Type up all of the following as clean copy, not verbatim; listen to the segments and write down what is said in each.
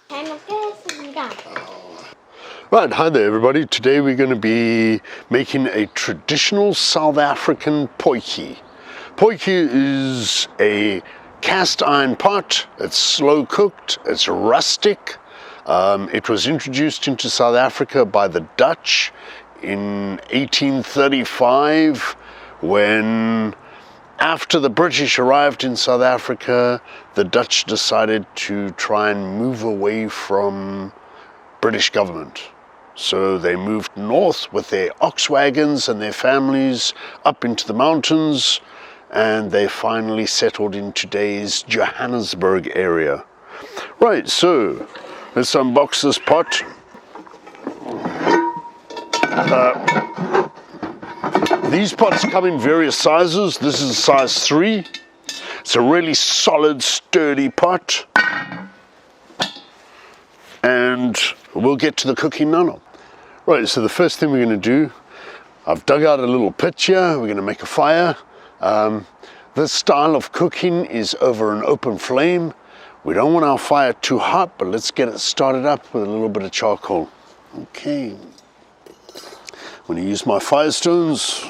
잘 먹겠습니다. Right, hi there everybody. Today we're going to be making a traditional South African potjie. Potjie is a cast iron pot. It's slow cooked, it's rustic. It was introduced into South Africa by the Dutch in 1835 when, after the British arrived in South Africa, the Dutch decided to try and move away from British government. So they moved north with their ox wagons and their families up into the mountains, and they finally settled in today's Johannesburg area. Right, so let's unbox this pot. These pots come in various sizes. This is size 3. It's a really solid, sturdy pot. And we'll get to the cooking now. Right, so the first thing we're going to do, I've dug out a little pit here. We're going to make a fire. This style of cooking is over an open flame. We don't want our fire too hot, but let's get it started up with a little bit of charcoal. Okay. I'm going to use my fire stones.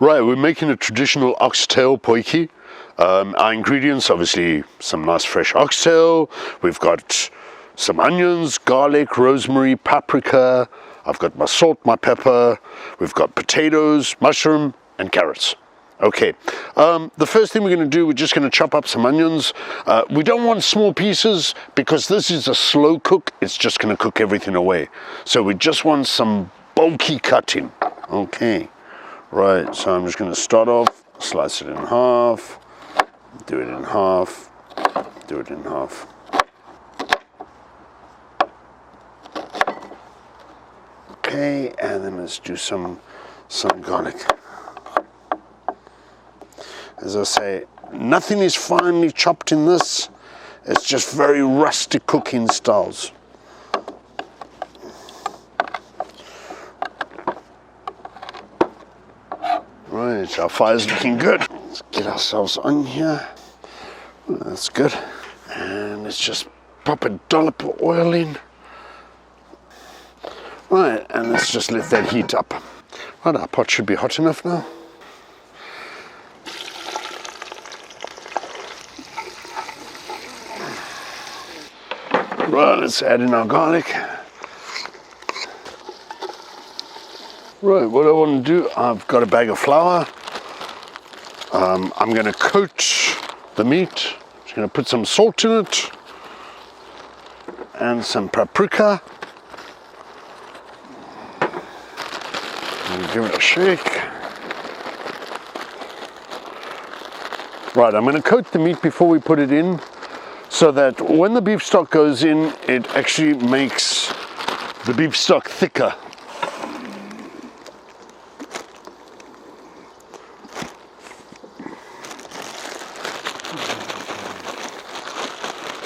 Right, we're making a traditional oxtail potjie. Our ingredients, obviously, some nice fresh oxtail. We've got some onions, garlic, rosemary, paprika. I've got my salt, my pepper. We've got potatoes, mushroom, and carrots. Okay, the first thing we're going to do, we're just going to chop up some onions. We don't want small pieces because this is a slow cook. It's just going to cook everything away. So we just want some bulky cutting. Okay. Right, so I'm just going to start off, slice it in half, do it in half, do it in half. Okay, and then let's do some garlic. As I say, nothing is finely chopped in this. It's just very rustic cooking styles. Right, our fire's looking good. Let's get ourselves on here. That's good. And let's just pop a dollop of oil in. Right, and let's just let that heat up. Right, our pot should be hot enough now. Right, let's add in our garlic. Right, what I want to do, I've got a bag of flour. I'm going to coat the meat. I'm just going to put some salt in it and some paprika. And give it a shake. Right, I'm going to coat the meat before we put it in so that when the beef stock goes in, it actually makes the beef stock thicker.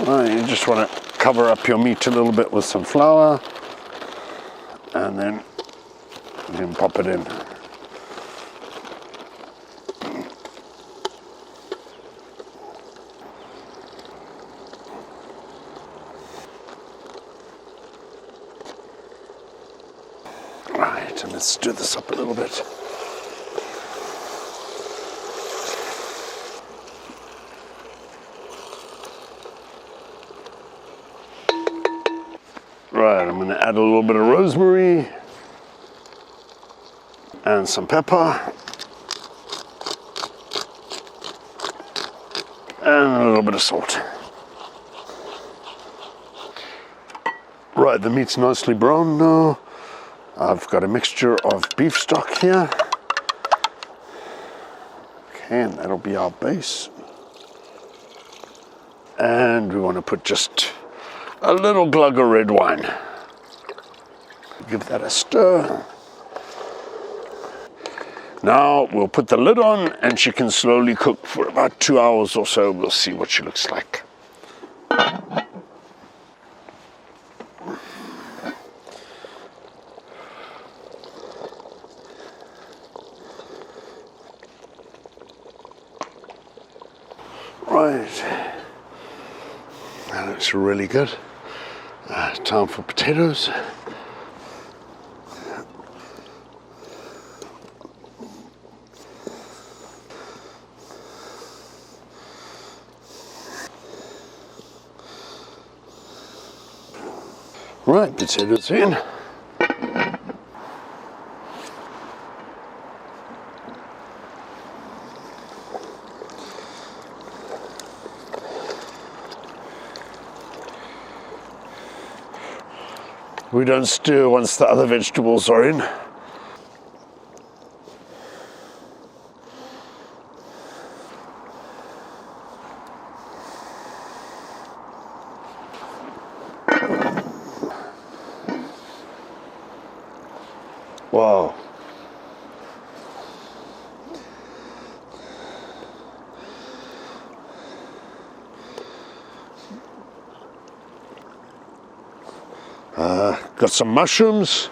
You just want to cover up your meat a little bit with some flour and then you can pop it in. Right, and let's stir this up a little bit. Right, I'm going to add a little bit of rosemary and some pepper and a little bit of salt. Right, the meat's nicely browned now. I've got a mixture of beef stock here. Okay, and that'll be our base. And we want to put just a little glug of red wine. Give that a stir. Now we'll put the lid on and she can slowly cook for about 2 hours or so. We'll see what she looks like. Right, that looks really good. Time for potatoes. Right, potatoes in. We don't stir once the other vegetables are in. Wow. Got some mushrooms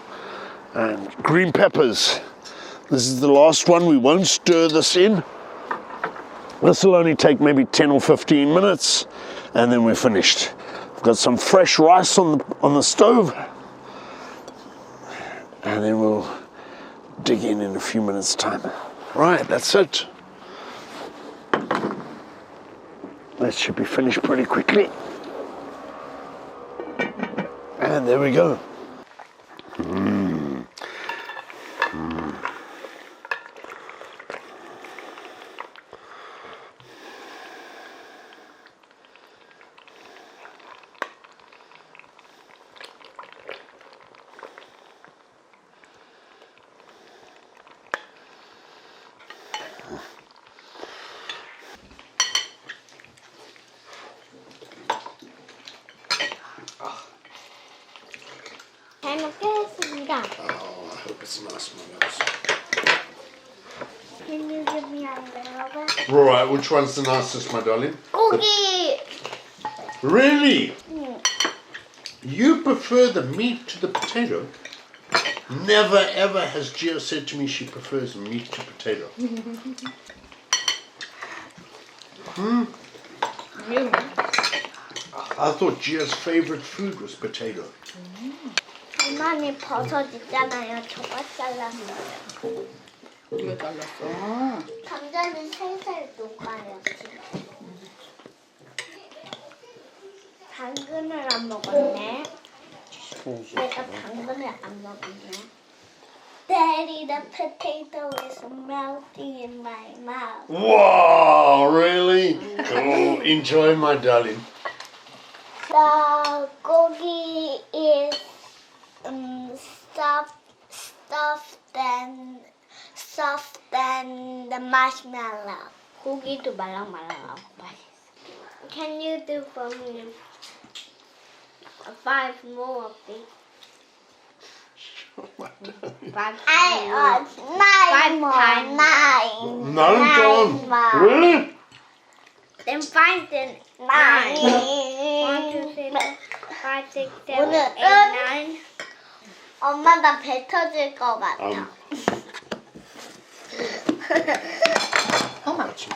and green peppers. This is the last one. We won't stir this in. This will only take maybe 10 or 15 minutes and then we're finished. I've got some fresh rice on the stove. And then we'll dig in a few minutes' time. Right, that's it. That should be finished pretty quickly. And there we go. 잘 먹겠습니다. Oh, I hope it's nice, my nose. Can you give me a little bit? Right, which one's the nicest, my darling? 고기. Really? You prefer the meat to the potato? Never ever has Gia said to me she prefers meat to potato. Really? I thought Gia's favorite food was potato. 할머니 버섯 있잖아요. 저거 잘랐어요. 왜 잘랐어? 감자는 살살 녹아요. 지금. 당근을 안 먹었네. 내가 당근을 안 먹었네. Daddy, the potato is melting in my mouth. Wow, really? Oh, enjoy, my darling. The gogi is soft than the marshmallow. 고기도 말랑말랑하고 맛있어. Can you do for me 5 more of these? I want 9 more. 9. No, John. Really? Then 5 then 9. 1, 2, 3, 4, 5, 6, 7, 8, 9. 엄마 나 배 터질 것 같아. How much?